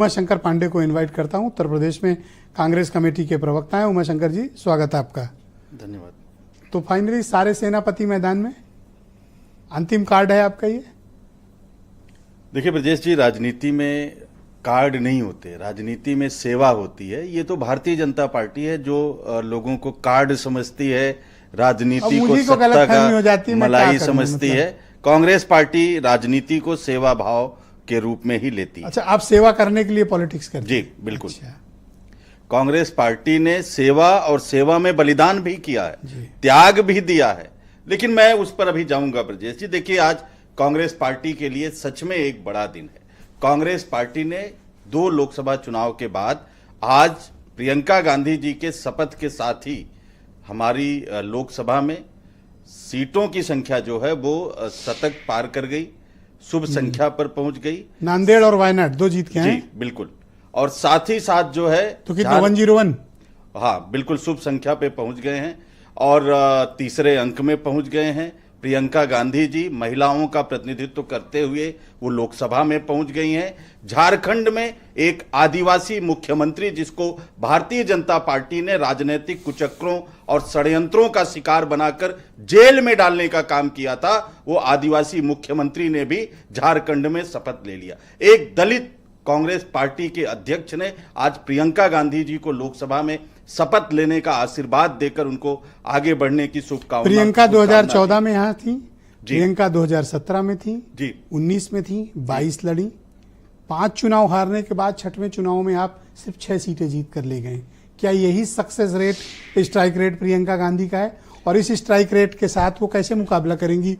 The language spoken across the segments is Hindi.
उमाशंकर पांडे को इनवाइट करता हूं। उत्तर प्रदेश में कांग्रेस कमेटी के प्रवक्ता हैं। उमाशंकर जी, स्वागत है आपका। धन्यवाद। तो फाइनली सारे सेनापति मैदान में, अंतिम कार्ड है आपका ये? देखिए ब्रजेश जी, राजनीति में कार्ड नहीं होते, राजनीति में सेवा होती है। ये तो भारतीय जनता पार्टी है जो लोगों को कार्ड समझती है, राजनीति को सत्ता का मलाई समझती है। कांग्रेस पार्टी राजनीति को सेवा भाव के रूप में ही लेती है। अच्छा, आप सेवा करने के लिए पॉलिटिक्स करते हैं? जी बिल्कुल। अच्छा। कांग्रेस पार्टी ने सेवा और सेवा में बलिदान भी किया है, त्याग भी दिया है, लेकिन मैं उस पर अभी जाऊंगा ब्रजेश जी। देखिए, आज कांग्रेस पार्टी के लिए सच में एक बड़ा दिन है। कांग्रेस पार्टी ने 2 लोकसभा चुनाव के बाद आज प्रियंका गांधी जी के शपथ के साथ ही हमारी लोकसभा में सीटों की संख्या जो है वो शतक पार कर गई, शुभ संख्या पर पहुंच गई। नांदेड़ और वायनाड 2 जीत के हैं। जी बिल्कुल। और साथ ही साथ जो है तो कितना 101? हाँ बिल्कुल, शुभ संख्या पे पहुंच गए हैं और तीसरे अंक में पहुंच गए हैं। प्रियंका गांधी जी महिलाओं का प्रतिनिधित्व करते हुए वो लोकसभा में पहुंच गई हैं। झारखंड में एक आदिवासी मुख्यमंत्री जिसको भारतीय जनता पार्टी ने राजनीतिक कुचक्रों और षड्यंत्रों का शिकार बनाकर जेल में डालने का काम किया था, वो आदिवासी मुख्यमंत्री ने भी झारखंड में शपथ ले लिया। एक दलित कांग्रेस पार्टी के अध्यक्ष ने आज प्रियंका गांधी जी को लोकसभा में शपथ लेने का आशीर्वाद देकर उनको आगे बढ़ने की शुभकामना। प्रियंका 2014 में यहाँ थी, प्रियंका 2017 में थी जी, 19 में थी, 22 लड़ी। 5 चुनाव हारने के बाद 6वें चुनाव में आप सिर्फ 6 सीटें जीत कर ले गए। क्या यही success rate, strike rate Priyanka Gandhi का है? और इस स्ट्राइक रेट के साथ वो कैसे मुकाबला करेंगी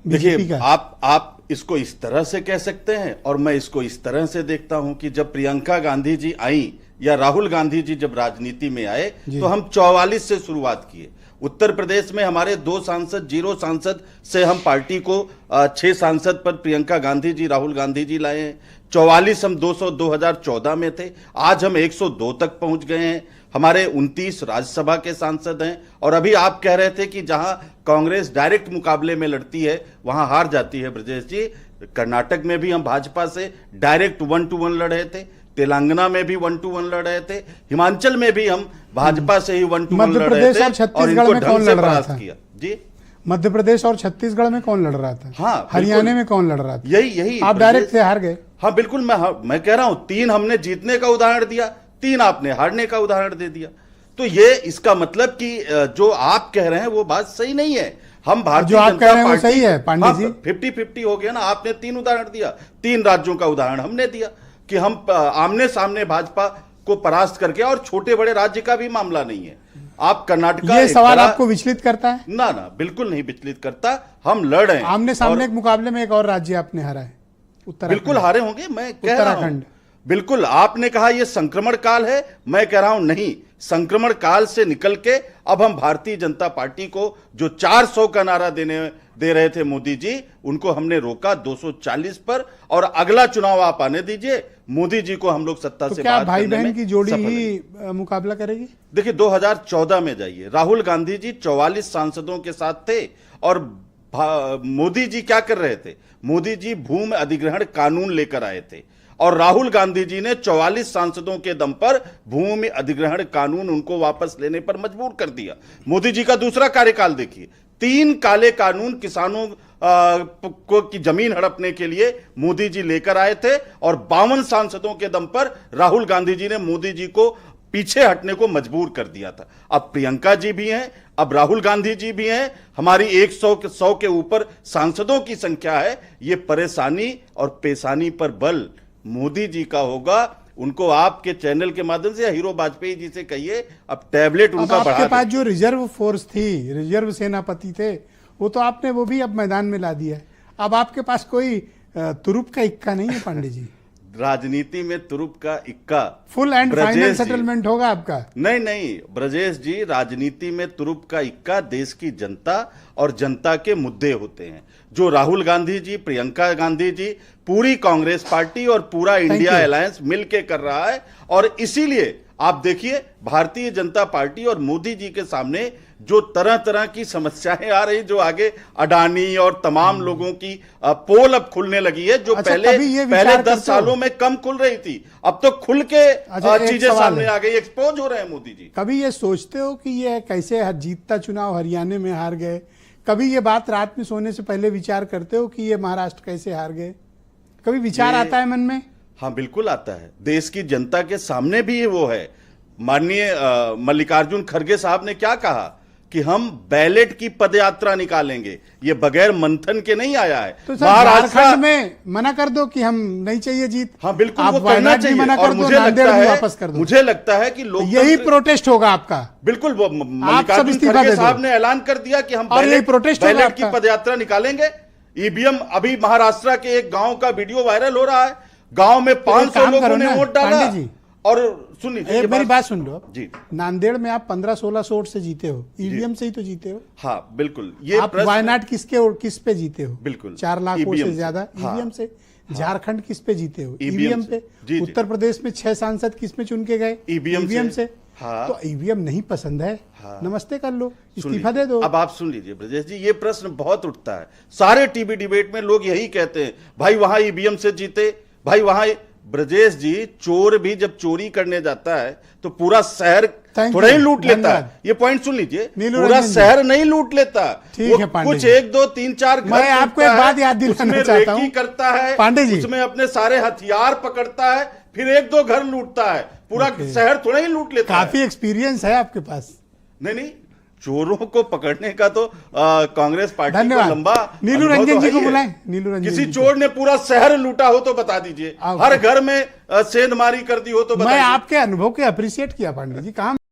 बीजेपी का? आप इसको इस तरह से कह सकते हैं और मैं इसको इस तरह से देखता हूं कि जब प्रियंका गांधी जी आई या राहुल गांधी जी जब राजनीति में आए तो हम 44 से शुरुआत किए। उत्तर प्रदेश में हमारे 2 सांसद, 0 सांसद से हम पार्टी को 6 सांसद पर प्रियंका गांधी जी, राहुल गांधी जी लाए हैं। 44 हम 2014 में थे, आज हम 102 तक पहुंच गए हैं। हमारे 29 राज्यसभा के सांसद हैं। और अभी आप कह रहे थे कि जहां कांग्रेस डायरेक्ट मुकाबले में लड़ती है वहां हार जाती है। ब्रजेश जी, कर्नाटक में भी हम भाजपा से डायरेक्ट 1 to 1 लड़े थे, तेलंगाना में भी 1 to 1 लड़ रहे थे, हिमाचल में भी हम भाजपा से ही 1 to 1 लड़ रहे थे और इनको ढंग से परास्त किया। जी, मध्य प्रदेश और छत्तीसगढ़ में कौन लड़ रहा था? हाँ, हरियाणा में कौन लड़ रहा था? यही आप डायरेक्ट से हार गए। हाँ बिल्कुल, मैं कह रहा हूं 3 हमने जीतने का उदाहरण दिया, 3 आपने हारने का उदाहरण दे दिया। तो ये इसका मतलब कि जो आप कह रहे हैं वो बात सही नहीं है। हम भारतीय जनता पार्टी सही है पांडे जी, 50-50 हो गया ना। आपने 3 उदाहरण दिया, 3 राज्यों का उदाहरण हमने दिया कि हम आमने सामने भाजपा को परास्त करके, और छोटे बड़े राज्य का भी मामला नहीं है। आप कर्नाटक, ये सवाल आपको विचलित करता है? ना बिल्कुल नहीं विचलित करता। हम लड़ रहे हैं आमने सामने के मुकाबले में। एक और राज्य आपने हारा है, उत्तराखंड। बिल्कुल हारे होंगे, मैं कह रहा हूं। बिल्कुल, आपने कहा यह संक्रमण काल है, मैं कह रहा हूं नहीं, संक्रमण काल से निकल के अब हम भारतीय जनता पार्टी को जो 400 का नारा दे रहे थे मोदी जी, उनको हमने रोका 240 पर। और अगला चुनाव आप आने दीजिए, मोदी जी को हम लोग सत्ता से बाहर भाई बहन की जोड़ी ही मुकाबला करेगी? देखिए, 2014 में जाइए, राहुल गांधी जी 44 सांसदों के साथ थे और मोदी जी क्या कर रहे थे? मोदी जी भूमि अधिग्रहण कानून लेकर आए थे और राहुल गांधी जी ने 44 सांसदों के दम पर भूमि अधिग्रहण कानून उनको वापस लेने पर मजबूर कर दिया। मोदी जी का दूसरा कार्यकाल देखिए, 3 काले कानून किसानों की जमीन हड़पने के लिए मोदी जी लेकर आए थे और 52 सांसदों के दम पर राहुल गांधी जी ने मोदी जी को पीछे हटने को मजबूर कर दिया था। अब प्रियंका जी भी हैं, अब राहुल गांधी जी भी हैं, हमारी 100 के ऊपर सांसदों की संख्या है। ये परेशानी और पेशानी पर बल मोदी जी का होगा। उनको आपके चैनल के माध्यम से या हीरो वाजपेयी जी से कहिए, अब टैबलेट उनका बढ़ा। आपके पास जो रिजर्व फोर्स थी, रिजर्व सेनापति थे, वो तो आपने वो भी अब मैदान में ला दिया है। अब आपके पास कोई तुरुप का इक्का नहीं है पांडे जी। राजनीति में तुरुप का इक्का, फुल एंड फाइनल सेटलमेंट होगा आपका? नहीं ब्रजेश जी, राजनीति में तुरुप का इक्का देश की जनता और जनता के मुद्दे होते हैं, जो राहुल गांधी जी, प्रियंका गांधी जी, पूरी कांग्रेस पार्टी और पूरा इंडिया अलायंस मिलके कर रहा है। और इसीलिए आप देखिए भारतीय जनता पार्टी और मोदी जी के सामने जो तरह तरह की समस्याएं आ रही, जो आगे अडानी और तमाम लोगों की पोल अब खुलने लगी है, जो अच्छा, पहले कभी ये विचार 10 करते हो? सालों में कम खुल रही थी, अब तो खुल के अच्छा, एक चीजें सवाल सामने है। आ गई, एक्सपोज हो रहे हैं मोदी जी। कभी ये सोचते हो कि ये कैसे जीतता चुनाव हरियाणा में हार गए? कभी ये बात रात में सोने से पहले विचार करते हो कि ये महाराष्ट्र कैसे हार गए? कभी विचार आता है मन में? हाँ, बिल्कुल आता है। देश की जनता के सामने भी वो है। माननीय मल्लिकार्जुन खड़गे साहब ने क्या कहा कि हम बैलेट की पदयात्रा निकालेंगे, ये बगैर मंथन के नहीं आया है। तो सर झारखंड में मना कर दो कि हम नहीं चाहिए जीत। हाँ बिल्कुल, आप वो करना वायनाड भी चाहिए। मना और कर दो, नांदेड़ भी वापस कर दो। मुझे लगता है कि लोग यही प्रोटेस्ट होगा आपका। बिल्कुल, वो सब मल्लिकार्जुन इस्तीफा खड़गे दे दो। साहब ने ऐलान कर दिया कि हम और यही प्रोटेस्ट होगा बैलेट की आपका। पदयात्रा निकालेंगे। ईवीएम, अभी महाराष्ट्र के एक गांव का वीडियो वायरल हो रहा है, गांव में 500 लोगों ने वोट डाला। पांडे जी, और सुन लीजिए मेरी बात सुन लो जी। नांदेड़ में आप 15-16 वोट से जीते हो, ईवीएम से ही तो जीते हो। हाँ बिल्कुल, ये आप वायनाड किस पे जीते हो? बिल्कुल 4 लाख वोट EVM से ज्यादा हाँ। ईवीएम से। झारखंड किस पे जीते हो? EVM ईवीएम से। पे। जी, जी। उत्तर प्रदेश में 6 सांसद किस में चुन के गए? EVM से। हाँ। तो ईवीएम नहीं पसंद है, हाँ। नमस्ते कर लो, सुन इस्तीफा लीजिए। दे दो। अब आप सुन लीजिए ब्रजेश जी, ये प्रश्न बहुत उठता है, सारे टीवी डिबेट में लोग यही कहते हैं, भाई वहां ईवीएम से जीते, भाई वहां। ब्रजेश जी, चोर भी जब चोरी करने जाता है तो पूरा शहर थोड़ा ही लूट लेता है। ये पॉइंट सुन लीजिए, पूरा शहर नहीं लूट लेता, ठीक है पांडे कुछ जी। 1, 2, 3, 4 घर मैं आपको एक बात याद दिलाना चाहता हूं, करता है पांडे जी, उसमें अपने सारे हथियार पकड़ता है, फिर 1, 2 घर लूटता है, पूरा शहर थोड़ा ही लूट लेता है। काफी एक्सपीरियंस है आपके पास। नहीं, चोरों को पकड़ने का तो कांग्रेस पार्टी को लंबा नीलू रंजन जी को बुलाएं। नीलू रंजन किसी चोर ने पूरा शहर लूटा हो तो बता दीजिए, हर घर में सेंधमारी कर दी हो तो मैं आपके अनुभव के अप्रिशिएट किया पांडे जी। कहां